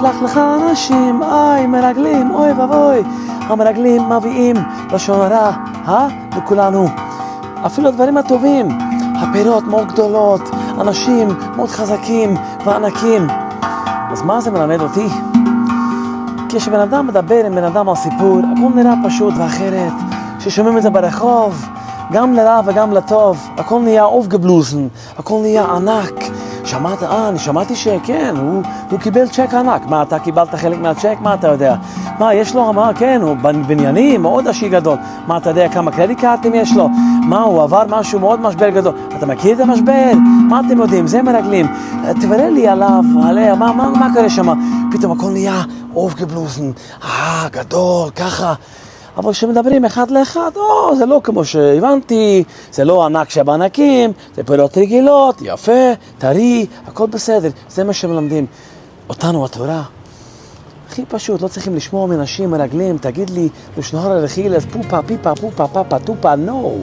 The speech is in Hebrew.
אשלח לך אנשים, איי מרגלים, אוי ואבוי. המרגלים מביאים לשון הרע, לכולנו. אפילו הדברים הטובים, הפירות מאוד גדולות, אנשים מאוד חזקים וענקים. אז מה זה מלמד אותי? כשבן אדם מדבר עם בן אדם על סיפור, הכל נראה פשוט ואחרת. כששומעים את זה ברחוב, גם לרע וגם לטוב, הכל נהיה אופגבלוזן, הכל נהיה ענק. אני שמעתי שכן, הוא קיבל צ'ק ענק. מה, אתה קיבלת חלק מהצ'ק? מה אתה יודע? מה, יש לו, כן, הוא בניינים, מאוד עשיר גדול. מה, אתה יודע כמה קרדיט קארטים יש לו? מה, הוא עבר משהו מאוד משבר גדול. אתה מכיר את המשבר? מה אתם יודעים? זה מרגלים. תברר לי עליה, מה קורה שם? פתאום הכל נהיה אופגבלוזן, גדול, ככה. אבל כשמדברים אחד לאחד, זה לא כמו שהבנתי, זה לא ענק שבענקים, זה פירות רגילות, יפה, טרי, הכל בסדר. זה מה שמלמדים אותנו התורה. הכי פשוט, לא צריכים לשמוע מנשים מרגלים, תגיד לי, לשנור על החילס, פופה, פיפה, פופה, פאפה, טופה, נו.